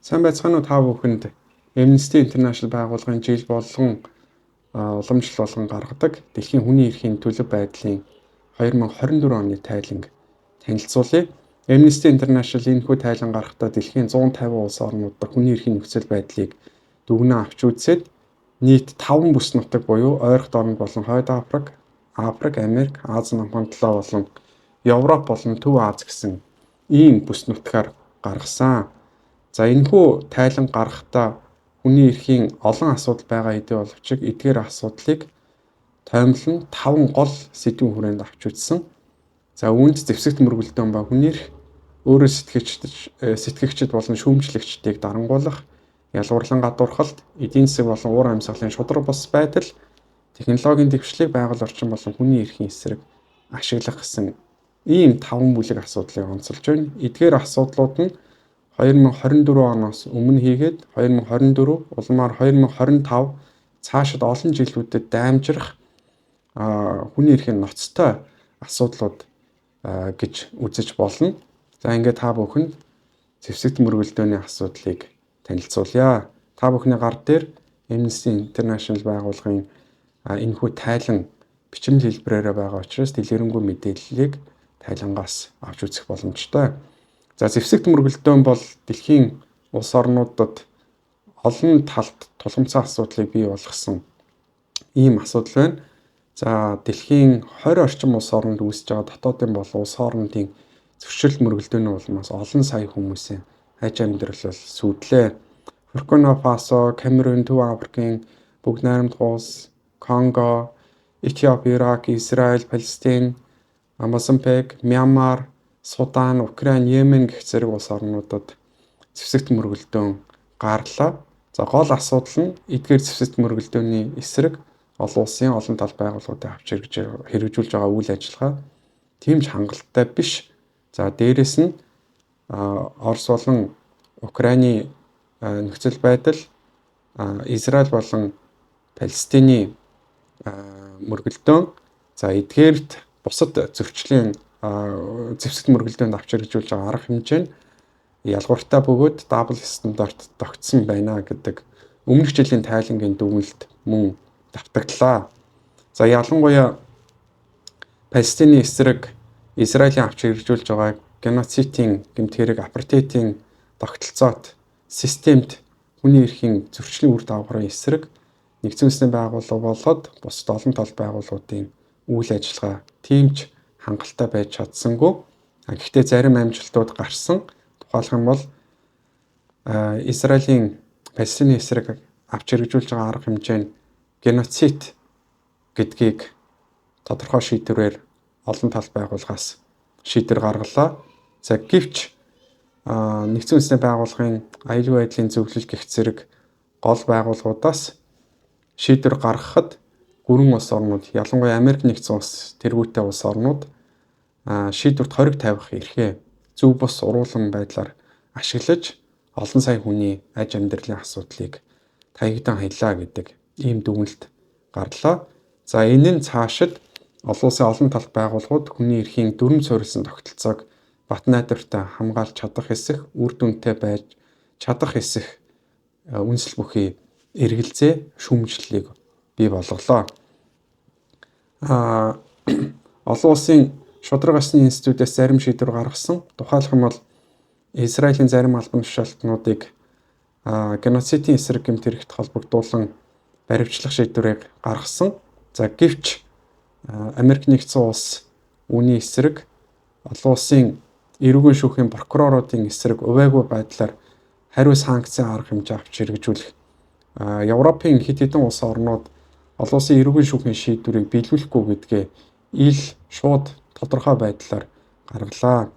Сайн байцгаана уу та бүхэнд. Amnesty International байгууллагын жил болгон уламжлал болгон гаргадаг дэлхийн хүний эрхийн төлөв байдлын 2024 оны тайланг танилцуулъя. Amnesty International энэхүү тайлан гаргахдаа дэлхийн 150 улс орнууд дахь хүний эрхийн нөхцөл байдлыг дүгнэн авч үзээд нийт 5 бүс нутаг буюу ойрхон орнд болон Хойд Африк, Америк, Ази намхантлаа болон Европ болон Төв Аз гэсэн ийм бүс нутгаар гаргасан. За энэхүү тайлан гаргахдаа хүний эрхийн олон асуудал байгаа хэдий боловч эдгээр асуудлыг тоймлон 5 гол сэдвийн хүрээнд авч үзсэн. За үүнд зэвсэгт мөргөлдөөн ба хүний эрх, өөрөө сэтгэгчид болон шүүмжлэгчдийг дарангуулах, ялгуурлан гадуурхалт, эдийн засаг болон уур амьсгалын шудраг бус байдал, технологийн дэвшлиг, байгаль орчин болон хүний эрхийн эсрэг ашиглах гэсэн ийм 5 бүлэг асуудлыг онцолж байна. Эдгээр асуудлууд нь 2024 оноос өмнө хийгээд 2024 улмаар 2025 цаашид олон жилүүдэд даймжрах хүний эрхийн ноцтой асуудлууд гэж үзэж болно. За ингээд та бүхэнд зэвсэгт мөргөлдөөний асуудлыг танилцуулъя. Та бүхний гар дээр Amnesty International байгууллагын энэхүү тайлан бичмэл хэлбэрээр байгаа учраас дэлгэрэнгүй мэдээллийг тайлангаас авч үзэх боломжтой. За зэвсэгт мөргөлдөөн бол дэлхийн улс орнуудад олон талд тулгымцсан асуудлыг бий болгосон ийм асуудал байна. За дэлхийн 20 орчим улс орнд үүсэж байгаа дотоодын болон улс хоорондын зөрчил мөргөлдөөний улмаас олон сая хүмүүсийн аж амьдрал сүтлээ. Буркина Фасо, Камерун, Төв Африкийн Бүгд найрамдах улс, Конго, Этиоп, Ирак, Израиль, Палестин, Мозамбик, Мянмар, Судан, Украин, Йемен гэх зэрэг улс орнуудад зэвсэгт мөргөлдөөн гарлаа. За гол асуудал нь эдгээр зэвсэгт мөргөлдөөний эсрэг олон улсын олон тал байгууллагуудыг авч хэрэгжүүлж байгаа үйл ажиллагаа тийм ч хангалттай биш. За дээрэс нь Орос болон Украины нөхцөл байдал, Израиль болон Палестины мөргөлдөөн, за эдгээрт бусад зөрчлийн зэвсэгт мөргөлдөөнд авч хэрэгжүүлж байгаа арга хэмжээ нь ялгууртай бөгөөд дабл стандарт тогтсон байна гэдэг өмнөх жилийн тайлангийн дүгнэлт мөн давтагдлаа. За ялангуяа Палестины эсрэг Израилийн авч хэрэгжүүлж байгаа геноцидын гэмтгэрэг апартеидын тогтолцоот системд хүний эрхийн зөрчлийн үр дагаврын эсрэг нэгдсэн үндэсний байгууллага болоод бусад олон тал байгууллагуудын үйл ажиллагаа тиймч хангалттай байж чадсангүй. Гэхдээ зарим амжилтууд гарсан. Тухайлх юм бол Израилийн Палестины эсрэг авч хэрэгжүүлж байгаа арга хэмжээ нь геноцид гэдгийг тодорхой шийдвэрээр олон тал байгууллагаас шийдвэр гаргалаа. За гэвч нэгдсэн үндэсний байгууллагын аюулгүй байдлын зөвлөл гэх зэрэг гол байгууллагуудаас шийдвэр гаргахад гүрэн улс орнууд, ялангуяа Америк нэгдсэн улс тэргүүтээ улс орнууд шийдвэрт хориг тавих эрхээ зөв бус уруулан байдлаар ашиглаж олон сая хүний аж амьдралын асуудлыг таягдан хаялаа гэдэг ийм дүгнэлт гарлаа. За энэ нь цаашид олон улсын олон талт байгууллагууд хүний эрхийн дүрм суурилсан тогтолцоог бат найдвартай хамгаалж чадах эсэх, үр дүнтэй байж чадах эсэх үнсэл бүхий эргэлзээ, шүүмжлэлийг бий болголоо. Олон улсын шудраг осны институтээс зарим шийдвэр гаргасан. Тухайлх нь бол Израилийн зарим албан тушаалтнуудыг геноцидын эсрэг гэмт хэрэгт холбогдуулан баривчлах шийдвэрийг гаргасан. За гэвч Америк нэгдсэн улс үүний эсрэг олон улсын эрүүгийн шүүхийн прокуроруудын эсрэг увайгүй байдлаар хариу санкцийн арга хэмжээ авч хэрэгжүүлэх Европын хэд хэдэн улс орнууд олон улсын эрүүгийн шүүхийн шийдвэрийг биелүүлэхгүй гэдгээ ил шууд тодорхой байдлаар гаргалаа.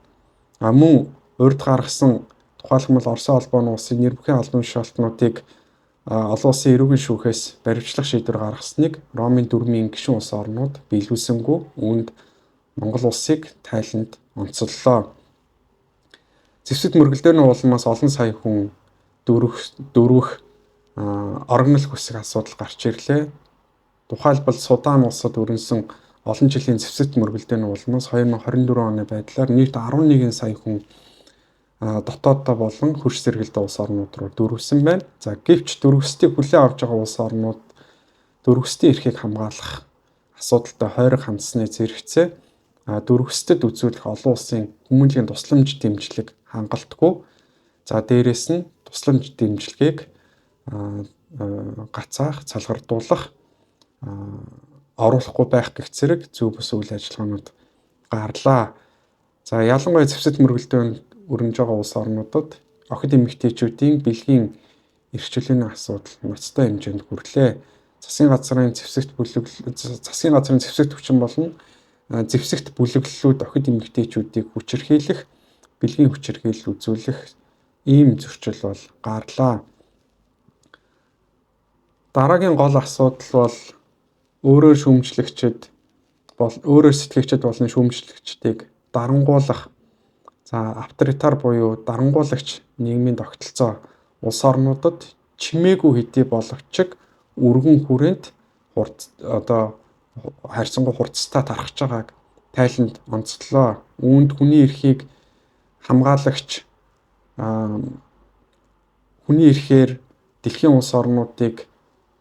Мөн урьд гаргасан тухайлбал Оросын холбооны улсын нэр бүхийн албан тушаалтнуудыг олон улсын эрүүгийн шүүхээс баривчлах шийдвэр гаргасныг Ромын дөрмийн гишүүн улс орнууд биелүүлсэнгүй. Үүнд Монгол улсыг тайланд онцоллоо. Зэвсэгт мөргөлдөөний улмаас олон сая хүн дөрвөх орогнол хүсэх асуудал гарч ирлээ. Тухайлбал Судан улсад өрнсөн олон жилийн зэвсэгт мөргөлдөөний улмаас 2024 оны байдлаар нийт 11 сая хүн дотооддоо болон хөрш зэрэгэлдээ улс орнууд руу дөрвсөн байна. За гэвч дөрвөстийг хүлээн авч байгаа улс орнууд дөрвөстийн эрхийг хамгаалах асуудалтай хойрог хандсны зэрэгцээ дөрвөсtöд үзүүлэх олон улсын хүмүүнлэгийн тусламж дэмжлэг хангалтгүй. За дээрэс нь тусламж дэмжлэгийг гацаах, цалгардуулах, оруулахгүй байх гэх зэрэг зөв бус үйл ажиллагаанууд гарлаа. За ялангуяа зэвсэг мөргөлдөөн өрнөж байгаа улс орнуудад охид эмэгтэйчүүдийн бэлгийн эрхчлөлийн асуудал ноцтой хэмжээнд хүрлээ. Засгийн газрын зэвсэгт хүчин болон зэвсэгт бүлэглэлүүд охид эмэгтэйчүүдийг хүчирхийлэх, бэлгийн хүчирхийлэл үзүүлэх ийм зөрчил бол гарлаа. Дараагийн гол асуудал бол өөрөөр сэтгэгчид болон шүүмжлэгчдийг дарангуулах. За авторитар буюу дарангуулагч нийгмийн тогтолцоо улс орнуудад чимээгүй хэдий боловч өргөн хүрээнд харьцангуй хурцтай тархаж байгааг тайланд онцлоо. Үүнд хүний эрхийг хамгаалагч хүний эрхээр дэлхийн улс орнуудыг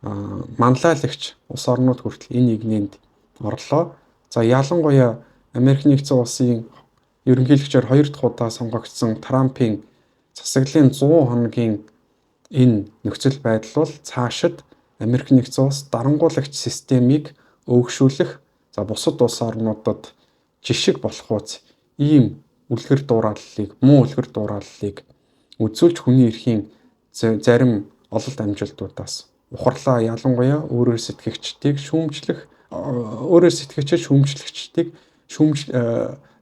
манлайлагч улс орнууд хүртэл энэ игнэнд орлоо. За ялангуяа Америк нэгдсэн улсын ерөнхийлөгчөөр 2 дахь удаа сонгогдсон Трампын засаглалын 100 хоногийн энэ нөхцөл байдал бол цаашид Америк нэгдсэн улс дарангуулагч системийг өөгшүүлэх, за бусад улс орнуудад жишг болох үз ийм муу үлгэр дуурайллыг үзүүлж хүний эрхийн зарим ололт амжилтуудаас ухарлаа. Ялангуяа өөрөөр сэтгэгчдийг шүүмжлэгчдийг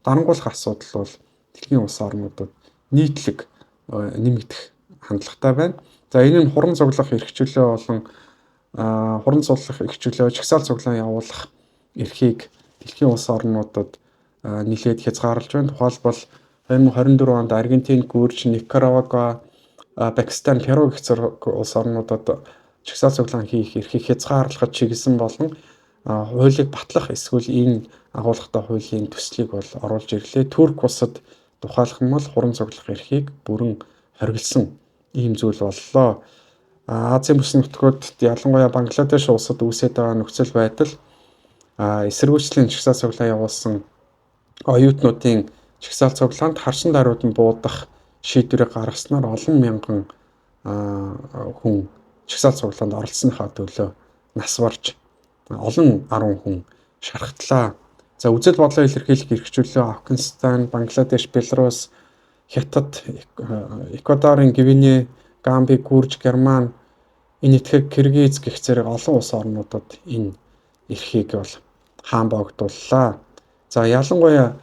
дарангуулах асуудал бол дэлхийн улс орнуудад нийтлэг нэмэгдэх хандлагатай байна. За энэ нь хуран цуглах эрхчлөө жагсаал цуглаан явуулах эрхийг дэлхийн улс орнуудад нэлээд хязгаарлаж байна. Тухайлбал 2024 онд Аргентин, Гүрж, Никарагуа, Пакистан, Перу гэх зэрэг улс орнуудад жагсаал цуглаан хийх эрхийг хязгаарлахад чиглэсэн болон хуулийг батлах эсвэл энэ агуулгатай хуулийн төслийг бол оруулж ирлээ. Турк улсад тухайлах нь бол хуран цуглах эрхийг бүрэн хориглосон ийм зүйл боллоо. Азийн бүс нутгууд ялангуяа Бангладеш улсад үүсэж байгаа нөхцөл байдал эсэргүүцлийн жагсаал цуглаан явуулсан оюутнуудын жагсаал цуглаанд харшин даруйд нь буудах шийдвэрийг гаргаснаар олон мянган хүн жагсаал цуглаанд оролцсныхаа төлөө нас барж олон 10 хүн шархтлаа. За үзэл бодлоо илэрхийлэх эрхчлөө Афганистан, Бангладеш, Беларусь, Хятад, Эквадорын Гвиней, Гамби, Гүрж, Герман, энэ этхэг Киргиз гэх зэрэг олон улс орнуудад энэ эрхийг бол хаан богдууллаа. За ялангуяа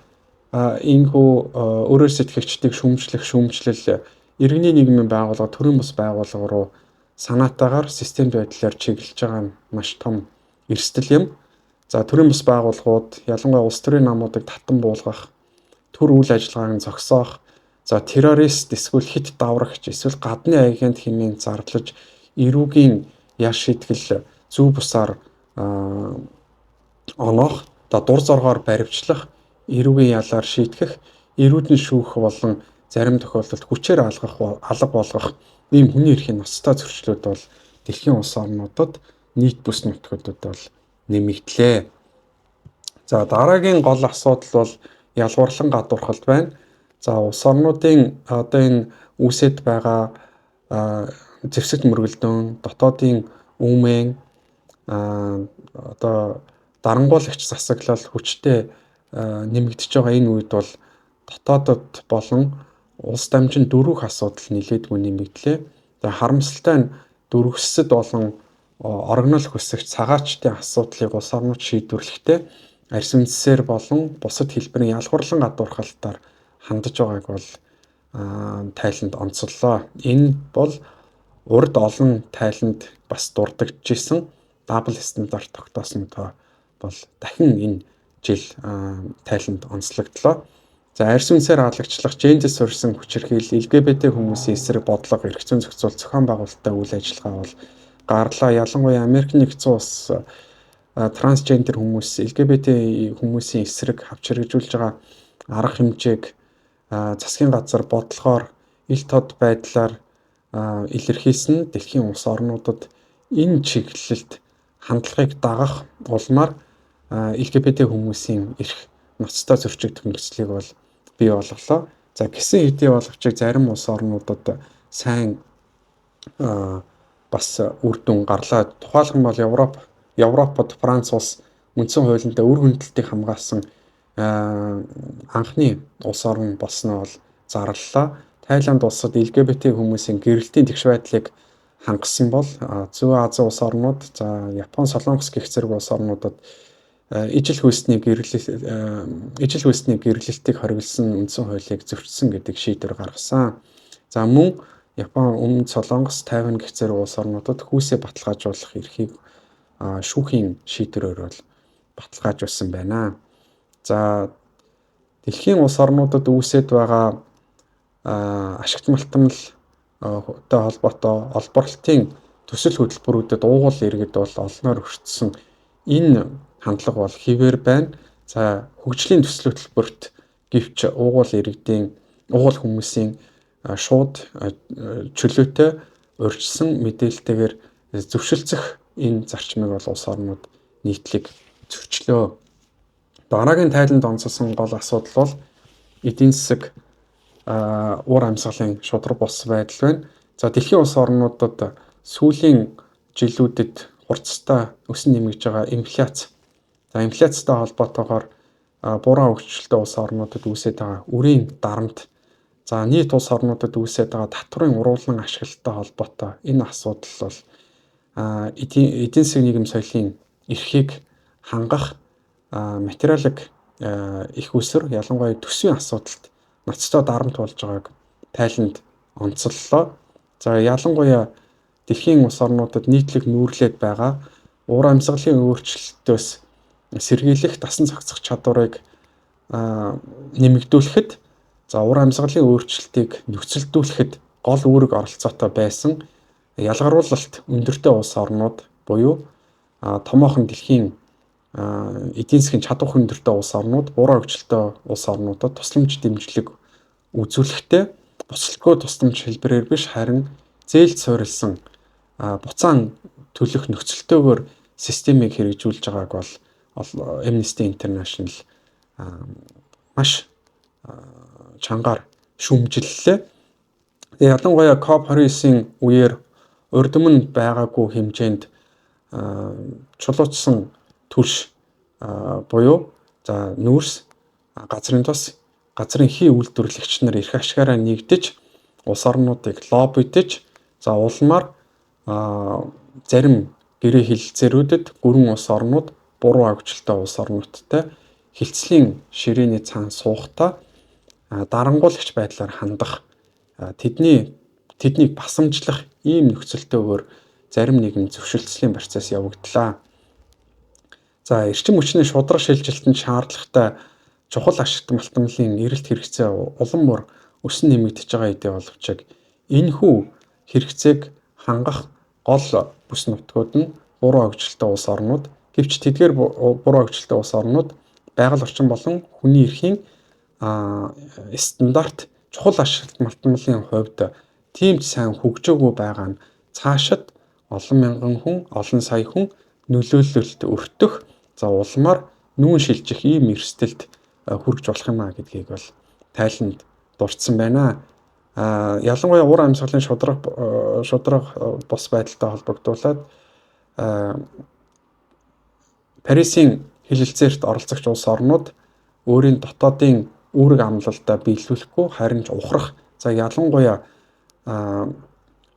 энэхүү өөрөөр сэтгэгчдийг шүүмжлэл иргэний нийгмийн байгууллага, төрийн бус байгууллага руу санаатаагаар системд байдлаар чиглэж байгаа нь маш том эрсдэл юм. За төрийн бус байгууллагууд ялангуяа улс төрийн намуудыг татан буулгах, төр үйл ажиллагааг зогсоох, за террорист эсвэл хит даврагч эсвэл гадны агент хэмээн зарлаж эрүүгийн яар шийтгэл зөв бусаар оноох, дур зоргоор баривчлах, эрүүгийн ялаар шийтгэх, эрүүдэн шүүх болон зарим тохиолдолд хүчээр алга болгох ийм хүний эрхийн ноцтой зөрчлүүд бол дэлхийн улс орнуудад нийт бүс нутгуудад бол нэмэгдлээ. За дараагийн гол асуудал бол ялгуурлан гадуурхалт байна. За улс орнуудын одоо энэ үүсэт байгаа зэвсэг мөргөлдөөн, дотоодын үүмэн одоо дарангуулагч засаглал хүчтэй нэмэгдэж байгаа энэ үед бол дотоодод болон улс дамжин дөрвөх асуудал нэлээдгүй нэмэгдлээ. За харамсалтай нь дөрвөсөд болон орогнол хөсөгч цагаачдын асуудлыг улс орнууд шийдвэрлэхдээ арьс үндсээр болон бусад хэлбэрийн ялгуурлан гадуурхалтаар хандаж байгааг бол тайланд онцоллоо. Энэ бол урд олон тайланд бас дурддагжсэн дабл стандарт тогтоосонтой бол дахин энэ жил тайланд онцлогдлоо. За арьс үндсээр хаалгачлах, гендер суурьсан хүчирхийлэл, LGBT хүмүүсийн эсрэг бодлого, эрх зүйн зохицуул, зохион байгуулалттай үйл ажиллагаа бол гарлаа. Ялангуяа Америк нэгдсэн улс трансгендер хүмүүс, LGBT хүмүүсийн эсрэг авч хэрэгжүүлж байгаа арга хэмжээг засгийн газар бодлогоор ил тод байдлаар илэрхийлсэн дэлхийн улс орнуудад энэ чиглэлд хандлагыг дагах улмаар LGBT хүмүүсийн эрх ноцтой зөрчигдөх нөхцөлийг бол бий болголоо. За гисэн хэдий боловч зарим улс орнуудад сайн бас үр дүн гарлаа. Тухайлх нь бол Европод Франц улс үндсэн хуулиндаа үр хөндөлтийг хамгаалсан анхны улс орн болсноо бол зарлалаа. Тайланд улсад LGBT хүмүүсийн гэрэлтийн тэгш байдлыг хангасан бол Зүүн Азийн улс орнууд, за Япон, Солонгос гэх зэрэг улс орнуудад ижил хүйсний гэрлэлтийг хориглосон үндсэн хуулийг зөрчсөн гэдэг шийдвэр гаргасан. За мөн Япон, Өмнөд Солонгос, Тайвань гэх зэрэг улс орнуудад хүйсээ баталгаажуулах эрхийг шүүхийн шийдвэрээр бол баталгаажуулсан байна. За дэлхийн улс орнуудад үүсэт байгаа ашигт малтамлтай холбоотой олборлолтын төсөл хөтөлбөрүүдэд уугуул иргэд бол олноор өртсөн энэ хандлага бол хэвээр байна. За хөгжлийн төсөл хөтөлбөрт гэвч уугуул хүмүүсийн шууд чөлөөтэй урьдчилсан мэдээлэлтэйгээр зөвшөлдсөх энэ зарчмыг бол улс орнууд нийтлэг зөрчлөө. Дараагийн Тайланд онцолсон гол асуудал бол эдийн засаг уур амьсгалын шудраг бос байдал байна. За дэлхийн улс орнуудад сүүлийн жилүүдэд хурцтай өсөн нэмэгдэж байгаа инфляц. За инфляцтай холбоотойгоор буруу хөгжилтэй улс орнуудад үүсэж байгаа үрийн дарамт. За нийт улс орнуудад үүсэж байгаа татврын уруулан ашиглалттай холбоотой энэ асуудал бол эдийн засгийн нийгэм соёлын эрхийг хангах материалын их усэр, ялангуяа төсвийн асуудалд ноцтой дарамт болж байгааг Тайланд онцоллоо. За ялангуяа дэлхийн улс орнуудад нийтлэг нүүрлээд байгаа уур амьсгалын өөрчлөлтөөс сэргийлэх дасан зохицох чадварыг нэмэгдүүлэхэд, за уур амьсгалын өөрчлөлтийг нөхцөлдүүлэхэд гол үүрэг оролцоотой байсан ялгаруулалт өндөртэй улс орнууд буюу томоохон дэлхийн эдийн засгийн чадвар өндөртэй улс орнууд буруу хөгжилтэй улс орнуудад тусламж дэмжлэг үзүүлэхдээ буцалтгүй тусламж хэлбэрээр биш, харин зээлд суурилсан буцаан төлөх нөхцөлтөөр системийг хэрэгжүүлж байгааг бол Amnesty International маш чангаар шүүмжиллээ. Ялангуяа COP29-ийн үеэр урд өмнө байгаагүй хэмжээнд чулуучсан түлш буюу за нүүрс, газрын тос, газрын хий үйлдвэрлэгч нар эрх ашгаараа нэгдэж улс орнуудыг лоббидж, за улмаар зарим гэрээ хэлэлцээрүүдэд гүрэн улс орнууд буруу хөгжилтэй улс орнуудтай хилцлийн ширээний цаан суухдаа дарангуулагч байдлаар хандах, тэднийг басамжлах ийм нөхцөлтөөр зарим нэгэн зөвшөлтслийн процесс явагдлаа. За эрчим хүчний шударга шилжилтэнд шаардлагатай чухал ашигт малтмлын эрэлт хэрэгцээ улам бүр өсөн нэмэгдэж байгаа хэдий боловч энэхүү хэрэгцээг хангах гол бүс нутгууд нь буруу хөгжилтэй улс орнууд. Гэвч тэдгээр буруу хөгжилтэй улс орнууд байгаль орчин болон хүний эрхийн стандарт чухал ашигт малтмлын хувьд тийм ч сайн хөгжөөгүй байгаа нь цаашид олон мянган хүн, олон сая хүн нөлөөлөлт өртөх, за улмаар нүүн шилжих ийм эрсдэлд хүрч болох юм а гэдгийг бол Тайланд дурдсан байна. Ялангуяа уур амьсгалын шудраг бос байдалтай холбогдуулаад Парисын хэлэлцээрт оролцогч улс орнууд өөрийн дотоодын үүрэг амлалтаа биелүүлэхгүй, харин ч ухрах, за ялангуяа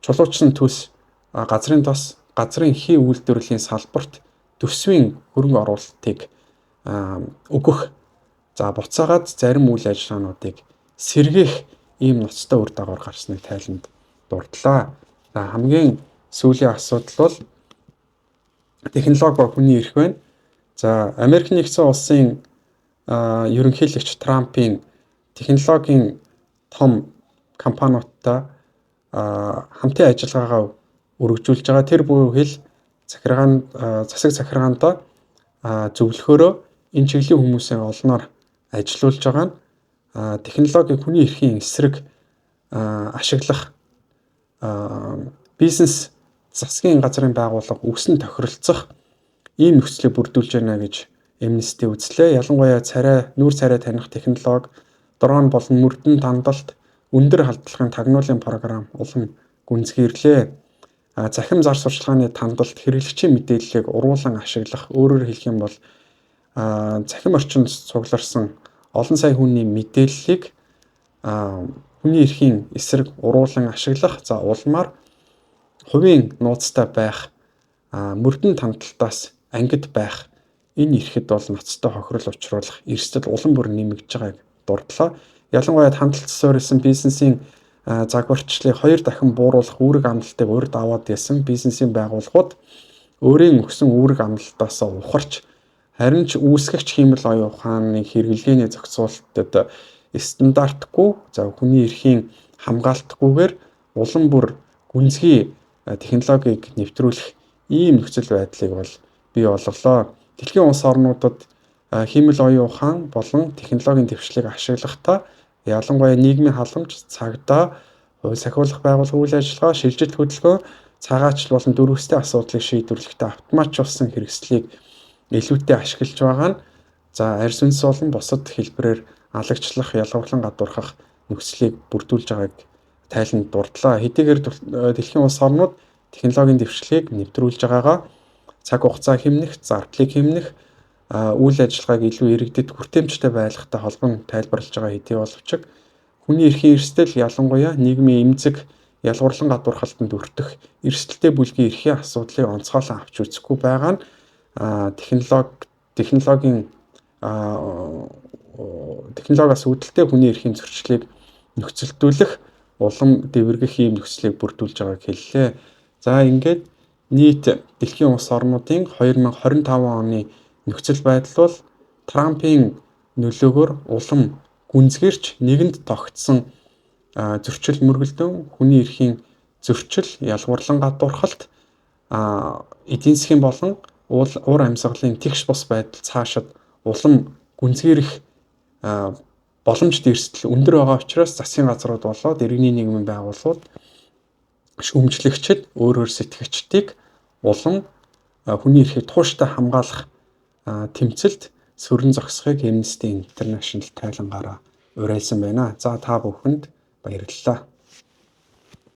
чулуучсан төс, газрын тос, газрын хий үйлдвэрлэлийн салбарт төсвийн хөрөнгө оруулалтыг өгөх, за буцаагаад зарим үйл ажиллагаануудыг сэргээх ийм ноцтой үр дагавар гарсныг Тайланд дурдлаа. За хамгийн сүүлийн асуудал бол технологи ба хүний эрх байна. За Америк нэгдсэн улсын ерөнхийлөгч Трампын технологийн том компаниудтай хамтын ажиллагаагаа өргөжүүлж байгаа. Тэр бүхэл засаг захиргаандаа зөвлөхөөрөө энэ чиглэлийн хүмүүсийн олноор ажилуулж байгаа нь технологиг хүний эрхийн эсрэг ашиглах бизнес засгийн газрын байгууллага үгсэн тохиролцох ийм нөхцөлийг бүрдүүлж байна гэж Amnesty үзлээ. Ялангуяа нүүр царай таних технологи, дрон болон мөрдөн тандалт, өндөр халдлагын тагнуулын програм улам гүнзгийрлээ. Захим зар сурчлагын тандалт хэрэглэгчийн мэдээллийг уруулан ашиглах, өөрөөр хэлэх юм бол захим орчинд цугларсан олон сая хүний мэдээллийг хүний эрхийн эсрэг уруулан ашиглах, улмаар хувийн нууцтай байх, мөрдөн тандалтаас ангид байх энэ эрхэд бол ноцтой хохирол учруулах эрсдэл улам бүр нэмэгдэж байгааг дурдлаа. Ялангуяа хандлт суурилсан бизнесийн загварчлалыг 2 дахин бууруулах үүрэг амлалтыг урьд аваад ясан бизнесийн байгууллагууд өөрийн өгсөн үүрэг амлалтаас ухарч харин ч үүсгэгч хиймэл оюун ухааны хэрэглгээний зохицуулалтад стандартгүй хүний эрхийн хамгаалтгүйгээр улам бүр гүнзгий технологиг нэвтрүүлэх ийм нөхцөл байдлыг бол бий болголоо. Дэлхийн улс орнуудад хиймэл оюун ухаан болон технологийн дэвшлиг ашиглахдаа ялангуяа нийгмийн халамж, цагдаа, хувь сахиулах байгууллага үйл ажиллагаа, шилжилт хөдөлгөөн, цагаачлал болон дөрвөстэй асуудлыг шийдвэрлэхдээ автоматжуулсан хэрэгслийг илүүтэй ашиглаж байгаа нь арьс үндэс болон бусад хэлбэрээр алагчлах, ялгарлан гадуурхах нөхцөлийг бүрдүүлж байгааг тайланд дурдлаа. Хэдийгээр дэлхийн улс орнууд технологийн дэвшлиг нэвтрүүлж байгаагаа цаг хугацаа хэмнэх, зардлыг хэмнэх, үйл ажиллагааг илүү иргэдэд хүртээмжтэй байлгахтай холбон тайлбарлаж байгаа хэдий боловч хүний эрхийн эрсдэл ялангуяа нийгмийн эмзэг, ялгарлан гадуурхалтанд өртөх эрсдэлтэй бүлгийн эрхийн асуудлыг онцгойлон авч үзэхгүй байгаа нь технологиас үүдэлтэй хүний эрхийн зөрчлийг нөхцөлдүүлэх, улам дэвэргэх ийм нөхцөлийг бүрдүүлж байгааг хэллээ. За ингээд нийт дэлхийн улс орнуудын 2025 оны нөхцөл байдал бол Трампын нөлөөгөөр улам гүнзгийрч нэгэнд тогтсон зөрчил мөргөлдөөн, хүний эрхийн зөрчил, ялгуурлан гадуурхалт, эдийн засгийн болон уур амьсгалын тэгш бус байдал цаашид улам гүнзгийрэх боломжит эрсдэл өндөр байгаа учраас засгийн газрууд болоод иргэний нийгмийн байгууллагууд шүүмжлэгчид өөрөөр сэтгэгчдийг улам хүний эрхийг тууштай хамгаалах тэмцэлд сөрөн зогсохыг Amnesty International тайлангаараа уриалсан байна. За та бүхэнд баярлалаа.